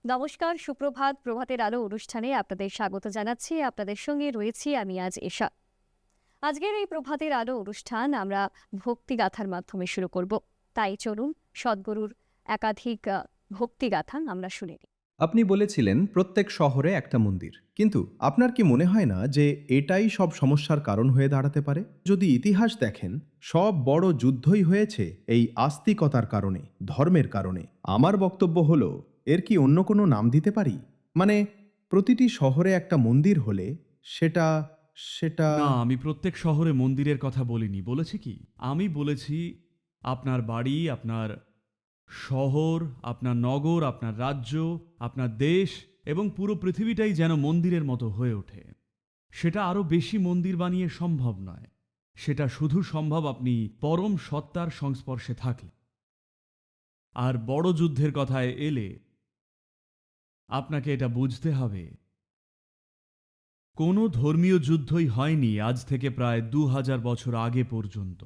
নমস্কার, সুপ্রভাত। প্রভাতের আলো অনুষ্ঠানে আপনাদের স্বাগত জানাচ্ছি। আপনাদের সঙ্গে রয়েছি আমি আজ এশা। আজকের এই প্রভাতের আলো অনুষ্ঠান আমরা ভক্তিগাথার মাধ্যমে শুরু করব। তাই চলুন সদ্গুরুর একাধিক ভক্তিগাথা আমরা শুনে নিই। আপনি বলেছিলেন প্রত্যেক শহরে একটা মন্দির, কিন্তু আপনার কি মনে হয় না যে এটাই সব সমস্যার কারণ হয়ে দাঁড়াতে পারে? যদি ইতিহাস দেখেন, সব বড় যুদ্ধই হয়েছে এই আস্তিকতার কারণে, ধর্মের কারণে। আমার বক্তব্য হলো, এর কি অন্য কোনো নাম দিতে পারি? মানে, প্রতিটি শহরে একটা মন্দির হলে সেটা সেটা না, আমি প্রত্যেক শহরে মন্দিরের কথা বলিনি। বলেছি কি? আমি বলেছি আপনার বাড়ি, আপনার শহর, আপনার নগর, আপনার রাজ্য, আপনার দেশ এবং পুরো পৃথিবীটাই যেন মন্দিরের মতো হয়ে ওঠে। সেটা আরও বেশি মন্দির বানিয়ে সম্ভব নয়। সেটা শুধু সম্ভব আপনি পরম সত্তার সংস্পর্শে থাকলে। আর বড় যুদ্ধের কথায় এলে আপনাকে এটা বুঝতে হবে, কোনো ধর্মীয় যুদ্ধই হয়নি আজ থেকে প্রায় ২০০০ বছর আগে পর্যন্ত।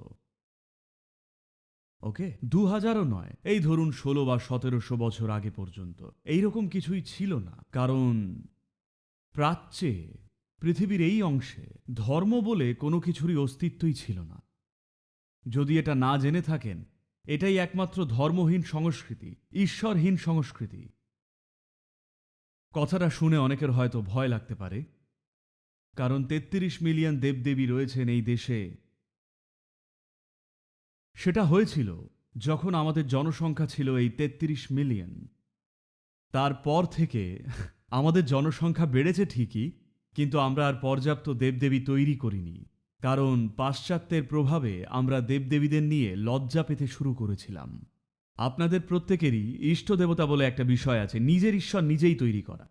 ওকে, ২০০০ও নয়, এই ধরুন ১৬ বা ১৭০০ বছর আগে পর্যন্ত এইরকম কিছুই ছিল না। কারণ প্রাচ্যে, পৃথিবীর এই অংশে ধর্ম বলে কোনো কিছুরই অস্তিত্বই ছিল না। যদি এটা না জেনে থাকেন, এটাই একমাত্র ধর্মহীন সংস্কৃতি, ঈশ্বরহীন সংস্কৃতি। কথাটা শুনে অনেকের হয়তো ভয় লাগতে পারে, কারণ ৩৩ মিলিয়ন দেবদেবী রয়েছেন এই দেশে। সেটা হয়েছিল যখন আমাদের জনসংখ্যা ছিল এই ৩৩ মিলিয়ন। তারপর থেকে আমাদের জনসংখ্যা বেড়েছে ঠিকই, কিন্তু আমরা আর পর্যাপ্ত দেবদেবী তৈরি করিনি। কারণ পাশ্চাত্যের প্রভাবে আমরা দেবদেবীদের নিয়ে লজ্জা পেতে শুরু করেছিলাম। আপনাদের প্রত্যেকেরই ইষ্ট দেবতা বলে একটা বিষয় আছে, নিজের ঈশ্বর নিজেই তৈরি করা।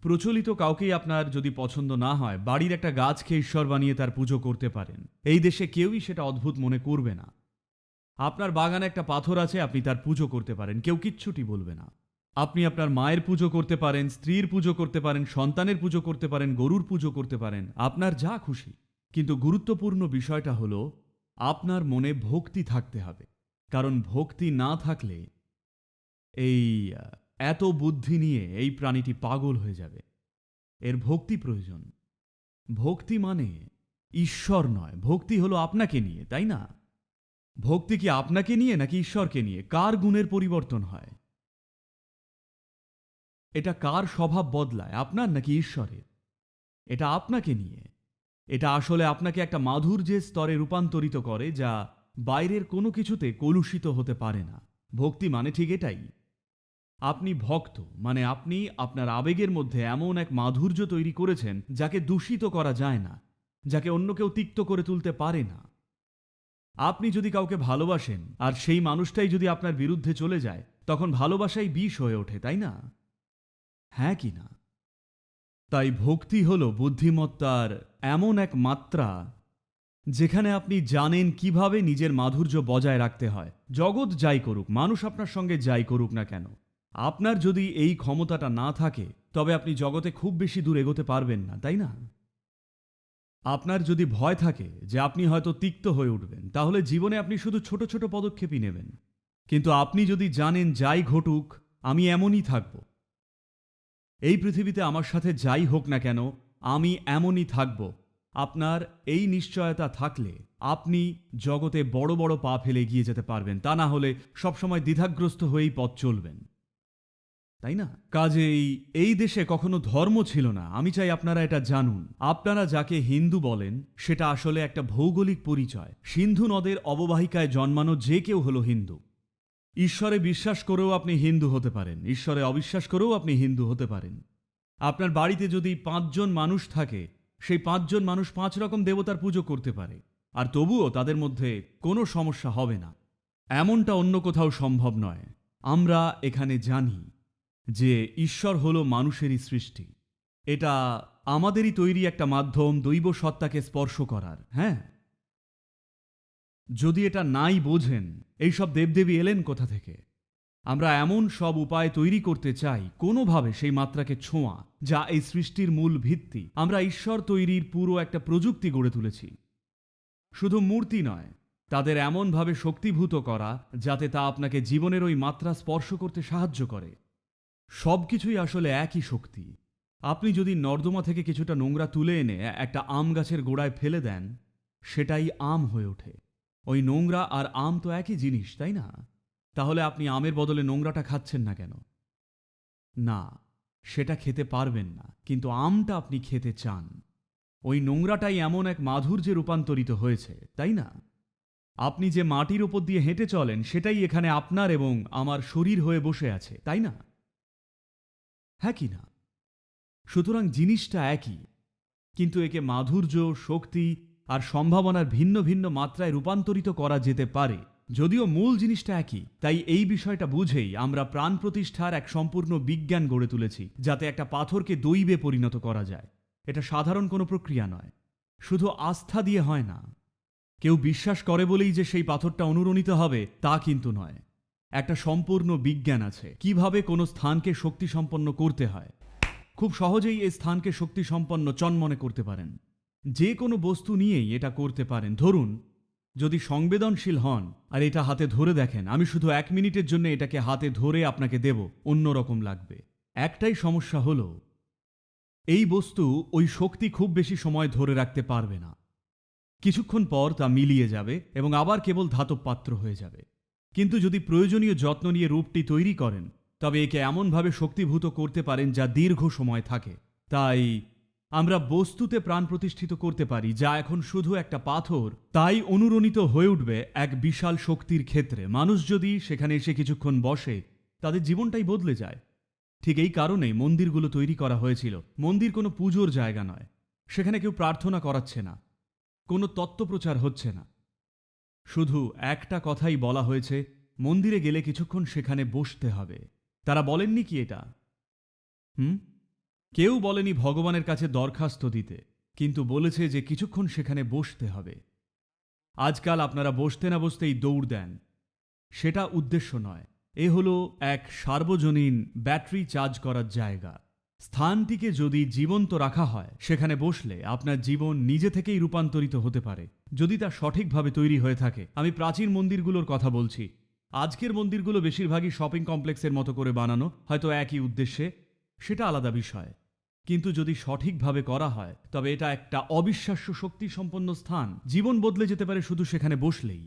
প্রচলিত কাউকেই আপনার যদি পছন্দ না হয়, বাড়ির একটা গাছকে ঈশ্বর বানিয়ে তার পুজো করতে পারেন। এই দেশে কেউই সেটা অদ্ভুত মনে করবে না। আপনার বাগানে একটা পাথর আছে, আপনি তার পুজো করতে পারেন, কেউ কিচ্ছুটি বলবে না। আপনি আপনার মায়ের পুজো করতে পারেন, স্ত্রীর পুজো করতে পারেন, সন্তানের পুজো করতে পারেন, গরুর পুজো করতে পারেন, আপনার যা খুশি। কিন্তু গুরুত্বপূর্ণ বিষয়টা হলো, আপনার মনে ভক্তি থাকতে হবে। কারণ ভক্তি না থাকলে এই এত বুদ্ধি নিয়ে এই প্রাণীটি পাগল হয়ে যাবে। এর ভক্তি প্রয়োজন। ভক্তি মানে ঈশ্বর নয়, ভক্তি হলো আপনাকে নিয়ে, তাই না? ভক্তি কি আপনাকে নিয়ে নাকি ঈশ্বরকে নিয়ে? কার গুণের পরিবর্তন হয়? এটা কার স্বভাব বদলায়, আপনার নাকি ঈশ্বরের? এটা আপনাকে নিয়ে। এটা আসলে আপনাকে একটা মাধুর্যের স্তরে রূপান্তরিত করে, যা বাইরের কোনো কিছুতে কলুষিত হতে পারে না। ভক্তি মানে ঠিক এটাই। আপনি ভক্ত মানে আপনি আপনার আবেগের মধ্যে এমন এক মাধুর্য তৈরি করেছেন যাকে দূষিত করা যায় না, যাকে অন্য কেউ তিক্ত করে তুলতে পারে না। আপনি যদি কাউকে ভালোবাসেন আর সেই মানুষটাই যদি আপনার বিরুদ্ধে চলে যায়, তখন ভালোবাসাই বিষ হয়ে ওঠে, তাই না? হ্যাঁ কি না? তাই ভক্তি হল বুদ্ধিমত্তার এমন এক মাত্রা যেখানে আপনি জানেন কিভাবে নিজের মাধুর্য বজায় রাখতে হয়। জগৎ যাই করুক, মানুষ আপনার সঙ্গে যাই করুক না কেন, আপনার যদি এই ক্ষমতাটা না থাকে, তবে আপনি জগতে খুব বেশি দূর এগোতে পারবেন না, তাই না? আপনার যদি ভয় থাকে যে আপনি হয়তো তিক্ত হয়ে উঠবেন, তাহলে জীবনে আপনি শুধু ছোট ছোট পদক্ষেপই নেবেন। কিন্তু আপনি যদি জানেন যাই ঘটুক আমি এমনই থাকব, এই পৃথিবীতে আমার সাথে যাই হোক না কেন আমি এমনই থাকব, আপনার এই নিশ্চয়তা থাকলে আপনি জগতে বড় বড় পা ফেলে এগিয়ে যেতে পারবেন। তা না হলে সবসময় দ্বিধাগ্রস্ত হয়েই পথ চলবেন, তাই না? কাজেই এই দেশে কখনো ধর্ম ছিল না, আমি চাই আপনারা এটা জানুন। আপনারা যাকে হিন্দু বলেন সেটা আসলে একটা ভৌগোলিক পরিচয়। সিন্ধু নদের অববাহিকায় জন্মানো যে কেউ হলো হিন্দু। ঈশ্বরে বিশ্বাস করেও আপনি হিন্দু হতে পারেন, ঈশ্বরে অবিশ্বাস করেও আপনি হিন্দু হতে পারেন। আপনার বাড়িতে যদি ৫ জন মানুষ থাকে, সেই ৫ জন মানুষ ৫ রকম দেবতার পুজো করতে পারে, আর তবুও তাদের মধ্যে কোনো সমস্যা হবে না। এমনটা অন্য কোথাও সম্ভব নয়। আমরা এখানে জানি যে ঈশ্বর হলো মানুষেরই সৃষ্টি। এটা আমাদেরই তৈরি একটা মাধ্যম দৈব সত্তাকে স্পর্শ করার। হ্যাঁ, যদি এটা নাই বোঝেন, এইসব দেবদেবী এলেন কোথা থেকে? আমরা এমন সব উপায় তৈরি করতে চাই কোনোভাবে সেই মাত্রাকে ছোঁয়া, যা এই সৃষ্টির মূল ভিত্তি। আমরা ঈশ্বর তৈরির পুরো একটা প্রযুক্তি গড়ে তুলেছি। শুধু মূর্তি নয়, তাদের এমনভাবে শক্তিভূত করা যাতে তা আপনাকে জীবনের ওই মাত্রা স্পর্শ করতে সাহায্য করে। সব কিছুই আসলে একই শক্তি। আপনি যদি নর্দমা থেকে কিছুটা নোংরা তুলে এনে একটা আম গাছের গোড়ায় ফেলে দেন, সেটাই আম হয়ে ওঠে। ওই নোংরা আর আম তো একই জিনিস, তাই না? তাহলে আপনি আমের বদলে নোংরাটা খাচ্ছেন না কেন? না, সেটা খেতে পারবেন না, কিন্তু আমটা আপনি খেতে চান। ওই নোংরাটাই এমন এক মাধুর্যে রূপান্তরিত হয়েছে, তাই না? আপনি যে মাটির ওপর দিয়ে হেঁটে চলেন, সেটাই এখানে আপনার এবং আমার শরীর হয়ে বসে আছে, তাই না? হ্যাঁ কি না? সুতরাং জিনিসটা একই, কিন্তু একে মাধুর্য, শক্তি আর সম্ভাবনার ভিন্ন ভিন্ন মাত্রায় রূপান্তরিত করা যেতে পারে। যদিও মূল জিনিসটা একই, তাই এই বিষয়টা বুঝেই আমরা প্রাণ প্রতিষ্ঠার এক সম্পূর্ণ বিজ্ঞান গড়ে তুলেছি, যাতে একটা পাথরকে দৈবে পরিণত করা যায়। এটা সাধারণ কোনো প্রক্রিয়া নয়, শুধু আস্থা দিয়ে হয় না। কেউ বিশ্বাস করে বলেই যে সেই পাথরটা অনুরণিত হবে তা কিন্তু নয়। একটা সম্পূর্ণ বিজ্ঞান আছে কিভাবে কোনো স্থানকে শক্তিসম্পন্ন করতে হয়। খুব সহজেই এই স্থানকে শক্তিসম্পন্ন চনমনে করতে পারেন। যে কোনো বস্তু নিয়েই এটা করতে পারেন। ধরুন, যদি সংবেদনশীল হন আর এটা হাতে ধরে দেখেন, আমি শুধু 1 মিনিটের জন্য এটাকে হাতে ধরে আপনাকে দেব, অন্যরকম লাগবে। একটাই সমস্যা হলো, এই বস্তু ওই শক্তি খুব বেশি সময় ধরে রাখতে পারবে না। কিছুক্ষণ পর তা মিলিয়ে যাবে এবং আবার কেবল ধাতব পাত্র হয়ে যাবে। কিন্তু যদি প্রয়োজনীয় যত্ন নিয়ে রূপটি তৈরি করেন, তবে একে এমনভাবে শক্তিভূত করতে পারেন যা দীর্ঘ সময় থাকে। তাই আমরা বস্তুতে প্রাণ প্রতিষ্ঠিত করতে পারি, যা এখন শুধু একটা পাথর, তাই অনুরণিত হয়ে উঠবে এক বিশাল শক্তির ক্ষেত্রে। মানুষ যদি সেখানে এসে কিছুক্ষণ বসে, তাদের জীবনটাই বদলে যায়। ঠিক এই কারণেই মন্দিরগুলো তৈরি করা হয়েছিল। মন্দির কোনো পুজোর জায়গা নয়, সেখানে কেউ প্রার্থনা করাচ্ছে না, কোনো তত্ত্বপ্রচার হচ্ছে না। শুধু একটা কথাই বলা হয়েছে, মন্দিরে গেলে কিছুক্ষণ সেখানে বসতে হবে। তারা বলেননি কি এটা? কেউ বলেনি ভগবানের কাছে দরখাস্ত দিতে, কিন্তু বলেছে যে কিছুক্ষণ সেখানে বসতে হবে। আজকাল আপনারা বসতে না বসতেই দৌড় দেন, সেটা উদ্দেশ্য নয়। এ হলো এক সার্বজনীন ব্যাটারি চার্জ করার জায়গা। স্থানটিকে যদি জীবন্ত রাখা হয়, সেখানে বসলে আপনার জীবন নিজে থেকেই রূপান্তরিত হতে পারে, যদি তা সঠিকভাবে তৈরি হয়ে থাকে। আমি প্রাচীন মন্দিরগুলোর কথা বলছি। আজকের মন্দিরগুলো বেশিরভাগই শপিং কমপ্লেক্সের মতো করে বানানো, হয়তো একই উদ্দেশ্যে, সেটা আলাদা বিষয়। কিন্তু যদি সঠিকভাবে করা হয়, তবে এটা একটা অবিশ্বাস্য শক্তি সম্পন্ন স্থান। জীবন বদলে যেতে পারে শুধু সেখানে বসলেই।